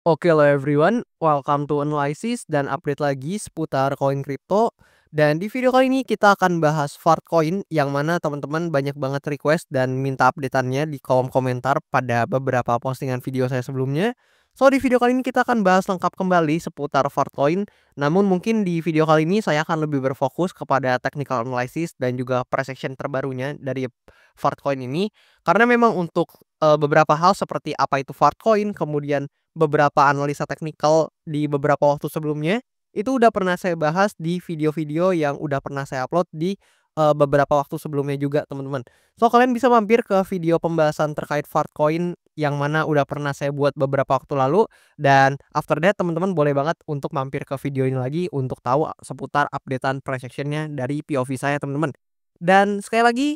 Oke lo everyone, welcome to analysis dan update lagi seputar koin kripto. Dan di video kali ini kita akan bahas Fartcoin yang mana teman-teman banyak banget request dan minta updateannya di kolom komentar pada beberapa postingan video saya sebelumnya. So di video kali ini kita akan bahas lengkap kembali seputar Fartcoin. Namun mungkin di video kali ini saya akan lebih berfokus kepada technical analysis dan juga price action terbarunya dari Fartcoin ini. Karena memang untuk beberapa hal seperti apa itu Fartcoin, kemudian beberapa analisa teknikal di beberapa waktu sebelumnya, itu udah pernah saya bahas di video-video yang udah pernah saya upload di, beberapa waktu sebelumnya juga teman-teman. So kalian bisa mampir ke video pembahasan terkait Fartcoin yang mana udah pernah saya buat beberapa waktu lalu, dan after that teman-teman boleh banget untuk mampir ke video ini lagi untuk tahu seputar updatean price action-nya dari POV saya teman-teman. Dan sekali lagi,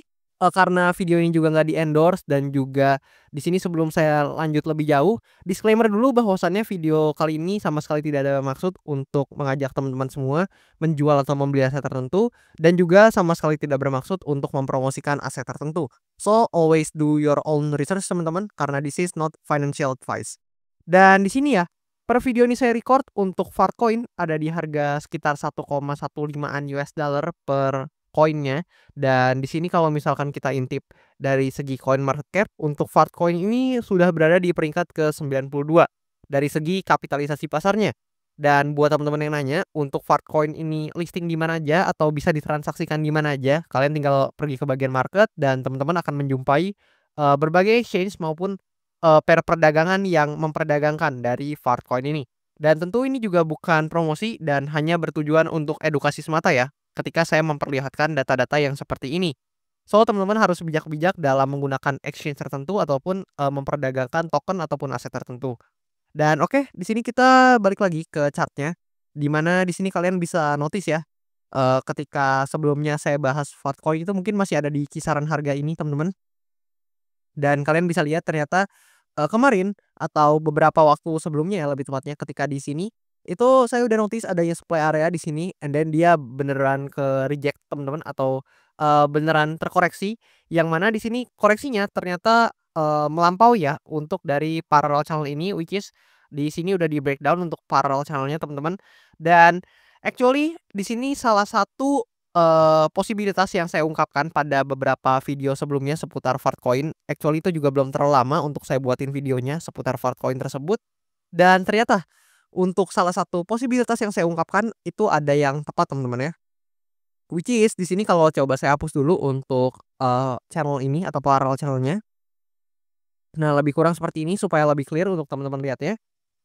karena video ini juga nggak di-endorse dan juga di sini sebelum saya lanjut lebih jauh, disclaimer dulu bahwasannya video kali ini sama sekali tidak ada maksud untuk mengajak teman-teman semua menjual atau membeli aset tertentu, dan juga sama sekali tidak bermaksud untuk mempromosikan aset tertentu. So, always do your own research teman-teman, karena this is not financial advice. Dan di sini ya, per video ini saya record untuk Fartcoin ada di harga sekitar 1,15-an US dollar per koinnya. Dan di sini kalau misalkan kita intip dari segi coin market cap untuk Fartcoin ini sudah berada di peringkat ke-92 dari segi kapitalisasi pasarnya. Dan buat teman-teman yang nanya untuk Fartcoin ini listing di mana aja atau bisa ditransaksikan di mana aja, kalian tinggal pergi ke bagian market dan teman-teman akan menjumpai berbagai exchange maupun pair perdagangan yang memperdagangkan dari Fartcoin ini. Dan tentu ini juga bukan promosi dan hanya bertujuan untuk edukasi semata ya, ketika saya memperlihatkan data-data yang seperti ini. So, teman-teman harus bijak-bijak dalam menggunakan exchange tertentu ataupun memperdagangkan token ataupun aset tertentu. Dan oke, di sini kita balik lagi ke chartnya, di mana di sini kalian bisa notice ya, ketika sebelumnya saya bahas Fartcoin itu mungkin masih ada di kisaran harga ini teman-teman. Dan kalian bisa lihat ternyata kemarin atau beberapa waktu sebelumnya ya lebih tepatnya ketika di sini, itu saya udah notice adanya supply area di sini and then dia beneran ke reject teman-teman atau, beneran terkoreksi, yang mana di sini koreksinya ternyata, melampaui ya untuk dari parallel channel ini, which is di sini udah di-breakdown untuk parallel channel-nya teman-teman. Dan actually di sini salah satu posibilitas yang saya ungkapkan pada beberapa video sebelumnya seputar Fartcoin, actually itu juga belum terlalu lama untuk saya buatin videonya seputar Fartcoin tersebut. Dan ternyata untuk salah satu posibilitas yang saya ungkapkan itu ada yang tepat teman-teman ya. Which is di sini kalau coba saya hapus dulu untuk, channel ini atau parallel channel-nya. Nah, lebih kurang seperti ini supaya lebih clear untuk teman-teman lihat ya.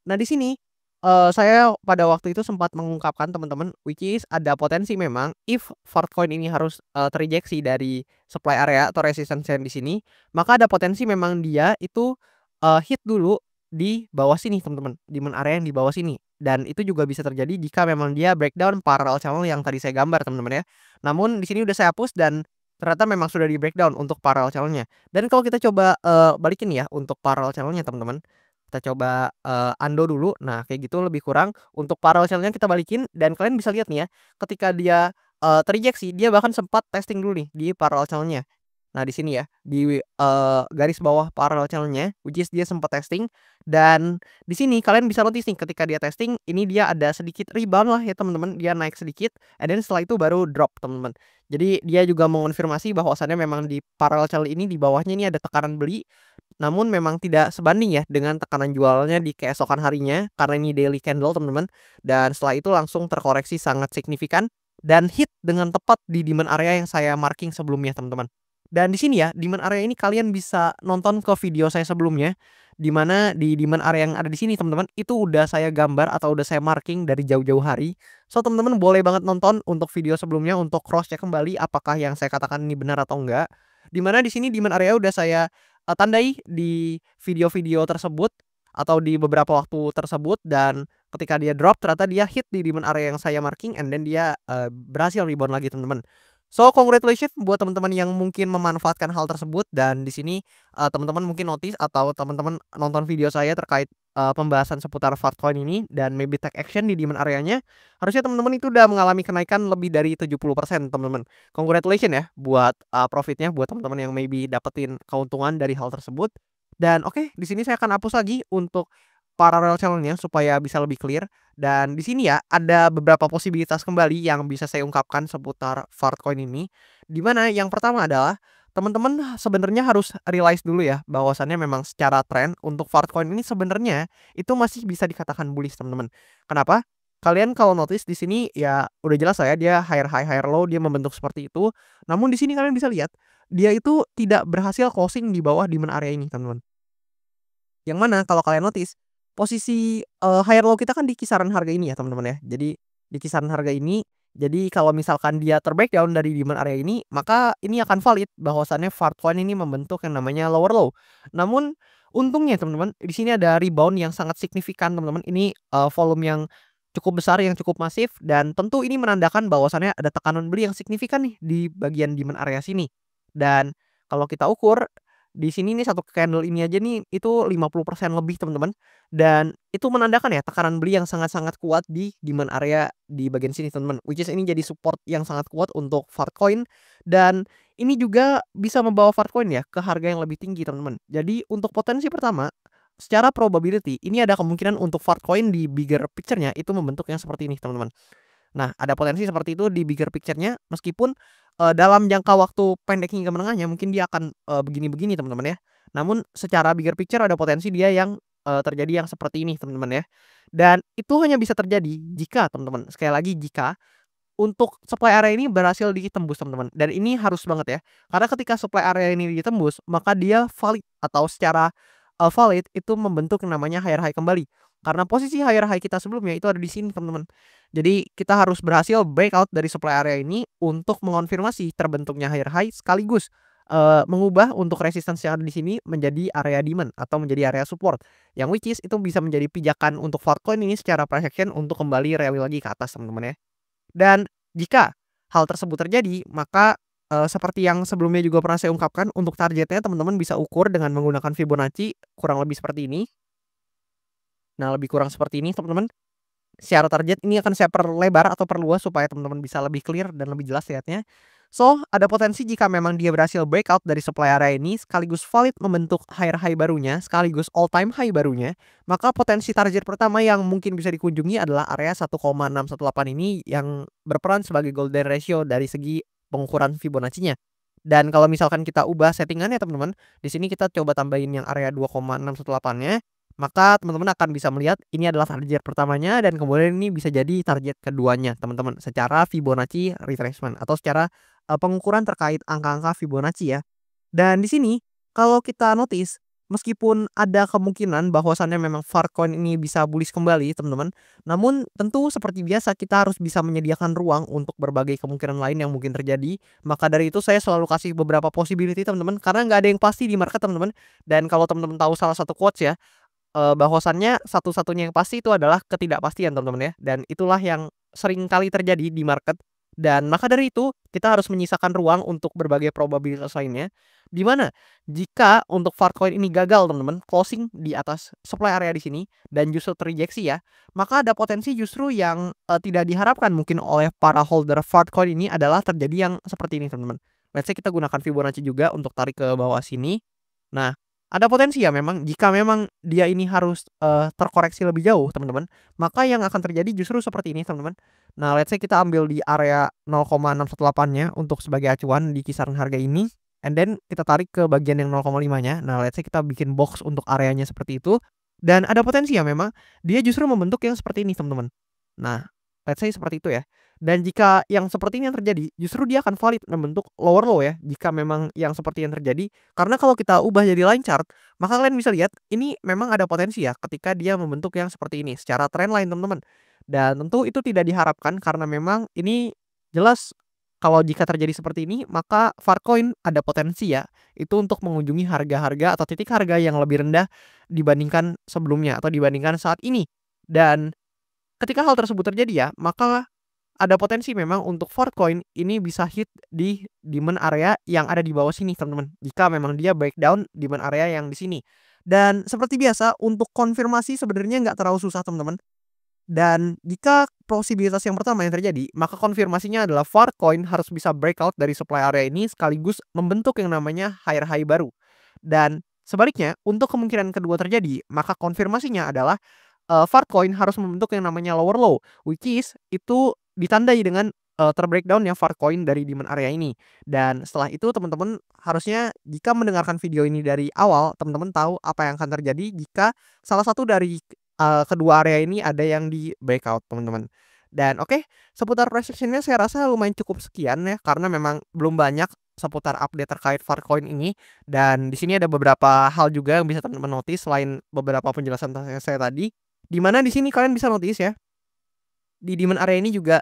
Nah, di sini, saya pada waktu itu sempat mengungkapkan teman-teman, which is ada potensi memang if Fartcoin ini harus, terejeksi dari supply area atau resistance line di sini, maka ada potensi memang dia itu, hit dulu di bawah sini teman-teman, demand area yang di bawah sini. Dan itu juga bisa terjadi jika memang dia breakdown parallel channel yang tadi saya gambar teman-teman ya. Namun di sini udah saya hapus dan ternyata memang sudah di-breakdown untuk parallel channel-nya. Dan kalau kita coba, balikin ya untuk parallel channel-nya teman-teman. Kita coba, undo dulu. Nah, kayak gitu lebih kurang untuk parallel channel-nya kita balikin dan kalian bisa lihat nih ya, ketika dia, terejeksi, dia bahkan sempat testing dulu nih di parallel channel-nya. Nah, di sini ya, di, garis bawah parallel channel-nya, which is dia sempat testing, dan di sini kalian bisa notice nih ketika dia testing, ini dia ada sedikit rebound lah ya teman-teman, dia naik sedikit, and then setelah itu baru drop teman-teman. Jadi dia juga mengonfirmasi bahwasannya memang di parallel channel ini di bawahnya ini ada tekanan beli, namun memang tidak sebanding ya dengan tekanan jualnya di keesokan harinya karena ini daily candle teman-teman, dan setelah itu langsung terkoreksi sangat signifikan dan hit dengan tepat di demand area yang saya marking sebelumnya teman-teman. Dan di sini ya, demand area ini kalian bisa nonton ke video saya sebelumnya, di mana di demand area yang ada di sini teman-teman, itu udah saya gambar atau udah saya marking dari jauh-jauh hari. So teman-teman boleh banget nonton untuk video sebelumnya untuk cross check kembali apakah yang saya katakan ini benar atau enggak. Di mana di sini demand area udah saya, tandai di video-video tersebut atau di beberapa waktu tersebut, dan ketika dia drop ternyata dia hit di demand area yang saya marking and then dia, berhasil rebound lagi teman-teman. So, congratulations buat teman-teman yang mungkin memanfaatkan hal tersebut, dan di sini, teman-teman mungkin notice atau teman-teman nonton video saya terkait, pembahasan seputar Fartcoin ini dan maybe take action di demand areanya, harusnya teman-teman itu udah mengalami kenaikan lebih dari 70% teman-teman. Congratulations ya buat, profitnya buat teman-teman yang maybe dapetin keuntungan dari hal tersebut. Dan oke, di sini saya akan hapus lagi untuk, parallel channel-nya supaya bisa lebih clear. Dan di sini ya ada beberapa posibilitas kembali yang bisa saya ungkapkan seputar Fartcoin ini. Di mana yang pertama adalah teman-teman sebenarnya harus realize dulu ya bahwasannya memang secara tren untuk Fartcoin ini sebenarnya itu masih bisa dikatakan bullish, teman-teman. Kenapa? Kalian kalau notice di sini ya udah jelas lah ya dia higher high, higher low, dia membentuk seperti itu. Namun di sini kalian bisa lihat dia itu tidak berhasil closing di bawah demand area ini, teman-teman. Yang mana kalau kalian notice, posisi, higher low kita kan di kisaran harga ini ya teman-teman ya. Jadi di kisaran harga ini, jadi kalau misalkan dia ter-breakdown dari demand area ini, maka ini akan valid bahwasannya Fartcoin ini membentuk yang namanya lower low. Namun untungnya teman-teman, di sini ada rebound yang sangat signifikan teman-teman. Ini, volume yang cukup besar, yang cukup masif, dan tentu ini menandakan bahwasannya ada tekanan beli yang signifikan nih di bagian demand area sini. Dan kalau kita ukur di sini nih satu candle ini aja nih itu 50% lebih, teman-teman. Dan itu menandakan ya tekanan beli yang sangat-sangat kuat di demand area di bagian sini, teman-teman. Which is ini jadi support yang sangat kuat untuk Fartcoin, dan ini juga bisa membawa Fartcoin ya ke harga yang lebih tinggi, teman-teman. Jadi untuk potensi pertama, secara probability ini ada kemungkinan untuk Fartcoin di bigger picture-nya itu membentuk yang seperti ini, teman-teman. Nah, ada potensi seperti itu di bigger picture-nya meskipun, dalam jangka waktu pendek hingga menengahnya mungkin dia akan, begini-begini teman-teman ya. Namun secara bigger picture ada potensi dia yang, terjadi yang seperti ini teman-teman ya. Dan itu hanya bisa terjadi jika teman-teman, sekali lagi jika untuk supply area ini berhasil ditembus, teman-teman, dan ini harus banget ya. Karena ketika supply area ini ditembus, maka dia valid atau secara, valid itu membentuk yang namanya higher high kembali. Karena posisi higher high kita sebelumnya itu ada di sini, teman-teman. Jadi kita harus berhasil breakout dari supply area ini untuk mengonfirmasi terbentuknya higher high sekaligus, mengubah untuk resistance yang ada di sini menjadi area demand atau menjadi area support. Yang which is itu bisa menjadi pijakan untuk Fartcoin ini secara price action untuk kembali rally lagi ke atas, teman-teman ya. Dan jika hal tersebut terjadi, maka, seperti yang sebelumnya juga pernah saya ungkapkan, untuk targetnya teman-teman bisa ukur dengan menggunakan Fibonacci kurang lebih seperti ini. Nah, lebih kurang seperti ini teman-teman. Secara target ini akan saya perlebar atau perluas supaya teman-teman bisa lebih clear dan lebih jelas lihatnya. So, ada potensi jika memang dia berhasil breakout dari supply area ini sekaligus valid membentuk higher high barunya, sekaligus all time high barunya, maka potensi target pertama yang mungkin bisa dikunjungi adalah area 1,618 ini yang berperan sebagai golden ratio dari segi pengukuran Fibonacci-nya. Dan kalau misalkan kita ubah settingannya teman-teman, di sini kita coba tambahin yang area 2,618-nya, maka teman-teman akan bisa melihat ini adalah target pertamanya dan kemudian ini bisa jadi target keduanya, teman-teman, secara Fibonacci retracement atau secara, pengukuran terkait angka-angka Fibonacci ya. Dan di sini kalau kita notice, meskipun ada kemungkinan bahwasannya memang Fartcoin ini bisa bullish kembali, teman-teman, namun tentu seperti biasa kita harus bisa menyediakan ruang untuk berbagai kemungkinan lain yang mungkin terjadi. Maka dari itu saya selalu kasih beberapa possibility, teman-teman, karena nggak ada yang pasti di market, teman-teman. Dan kalau teman-teman tahu salah satu quotes ya, bahwasannya satu-satunya yang pasti itu adalah ketidakpastian, teman-teman ya, dan itulah yang sering kali terjadi di market. Dan maka dari itu kita harus menyisakan ruang untuk berbagai probabilitas lainnya, di mana jika untuk Fartcoin ini gagal, teman-teman, closing di atas supply area di sini dan justru terrejeksi ya, maka ada potensi justru yang, tidak diharapkan mungkin oleh para holder Fartcoin ini adalah terjadi yang seperti ini, teman-teman. Let's say kita gunakan Fibonacci juga untuk tarik ke bawah sini. Nah, ada potensi ya memang jika memang dia ini harus, terkoreksi lebih jauh, teman-teman, maka yang akan terjadi justru seperti ini, teman-teman. Nah, let's say kita ambil di area 0,618-nya untuk sebagai acuan di kisaran harga ini, and then kita tarik ke bagian yang 0,5-nya. Nah, let's say kita bikin box untuk areanya seperti itu, dan ada potensi ya memang dia justru membentuk yang seperti ini, teman-teman. Nah, let's say seperti itu ya. Dan jika yang seperti ini yang terjadi, justru dia akan valid membentuk lower low ya, jika memang yang seperti yang terjadi. Karena kalau kita ubah jadi line chart, maka kalian bisa lihat ini memang ada potensi ya ketika dia membentuk yang seperti ini secara trendline, teman-teman. Dan tentu itu tidak diharapkan karena memang ini jelas kalau jika terjadi seperti ini, maka Fartcoin ada potensi ya, itu untuk mengunjungi harga-harga atau titik harga yang lebih rendah dibandingkan sebelumnya atau dibandingkan saat ini. Dan ketika hal tersebut terjadi ya, maka ada potensi memang untuk Fartcoin ini bisa hit di demand area yang ada di bawah sini, teman-teman. Jika memang dia breakdown demand area yang di sini. Dan seperti biasa untuk konfirmasi sebenarnya nggak terlalu susah, teman-teman. Dan jika posibilitas yang pertama yang terjadi, maka konfirmasinya adalah Fartcoin harus bisa breakout dari supply area ini sekaligus membentuk yang namanya higher high baru. Dan Sebaliknya, untuk kemungkinan kedua terjadi, maka konfirmasinya adalah Fartcoin harus membentuk yang namanya lower low, which is itu ditandai dengan, ter-breakdown-nya Fartcoin dari demand area ini. Dan setelah itu teman-teman harusnya jika mendengarkan video ini dari awal, teman-teman tahu apa yang akan terjadi jika salah satu dari, kedua area ini ada yang di breakout, teman-teman. Dan oke, seputar price action-nya saya rasa lumayan cukup sekian ya, karena memang belum banyak seputar update terkait Fartcoin ini. Dan di sini ada beberapa hal juga yang bisa teman-teman notice selain beberapa penjelasan saya tadi. Di mana di sini kalian bisa notice ya, di demand area ini juga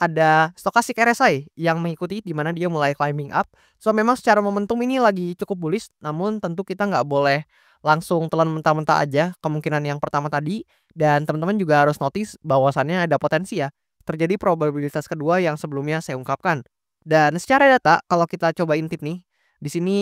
ada stochastic RSI yang mengikuti di mana dia mulai climbing up. So memang secara momentum ini lagi cukup bullish, namun tentu kita nggak boleh langsung telan mentah-mentah aja kemungkinan yang pertama tadi, dan teman-teman juga harus notice bahwasannya ada potensi ya, terjadi probabilitas kedua yang sebelumnya saya ungkapkan. Dan secara data kalau kita coba intip nih, di sini,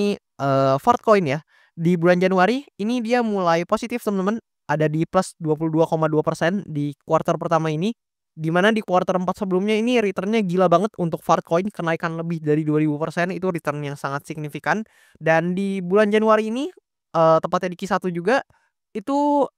Fartcoin ya, di bulan Januari ini dia mulai positif teman-teman, ada di plus 22,2% di kuartal pertama ini, di mana di kuartal 4 sebelumnya ini return-nya gila banget untuk Fartcoin, kenaikan lebih dari 2000% itu return yang sangat signifikan. Dan di bulan Januari ini, tepatnya di Q1 juga, itu,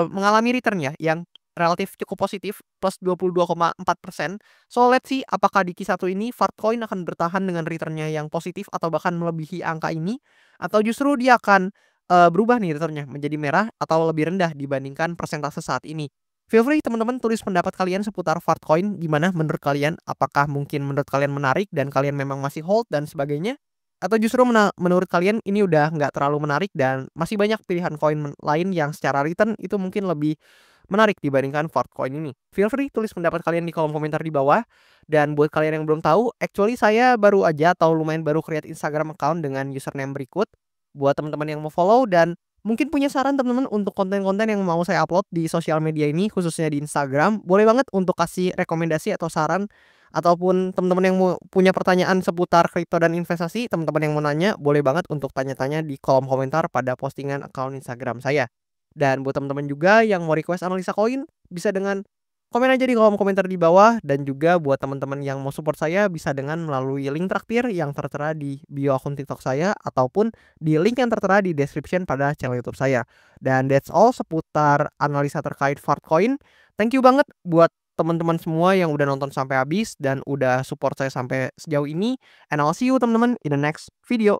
mengalami return ya yang relatif cukup positif, plus 22,4%. So let's see apakah di Q1 ini Fartcoin akan bertahan dengan return-nya yang positif atau bahkan melebihi angka ini, atau justru dia akan, berubah nih return-nya menjadi merah atau lebih rendah dibandingkan persentase saat ini. Feel free teman-teman tulis pendapat kalian seputar Fartcoin, gimana menurut kalian? Apakah mungkin menurut kalian menarik dan kalian memang masih hold dan sebagainya? Atau justru menurut kalian ini udah nggak terlalu menarik dan masih banyak pilihan koin lain yang secara return itu mungkin lebih menarik dibandingkan Fartcoin ini? Feel free tulis pendapat kalian di kolom komentar di bawah. Dan buat kalian yang belum tahu, actually saya baru aja atau lumayan baru create Instagram account dengan username berikut. Buat teman-teman yang mau follow dan mungkin punya saran teman-teman untuk konten-konten yang mau saya upload di sosial media ini, khususnya di Instagram, boleh banget untuk kasih rekomendasi atau saran, ataupun teman-teman yang mau punya pertanyaan seputar kripto dan investasi, teman-teman yang mau nanya, boleh banget untuk tanya-tanya di kolom komentar pada postingan akun Instagram saya. Dan buat teman-teman juga yang mau request analisa koin, bisa dengan komen aja di kolom komentar di bawah, dan juga buat teman-teman yang mau support saya bisa dengan melalui link traktir yang tertera di bio akun TikTok saya ataupun di link yang tertera di description pada channel YouTube saya. Dan that's all seputar analisa terkait Fartcoin. Thank you banget buat teman-teman semua yang udah nonton sampai habis dan udah support saya sampai sejauh ini. And I'll see you teman-teman in the next video.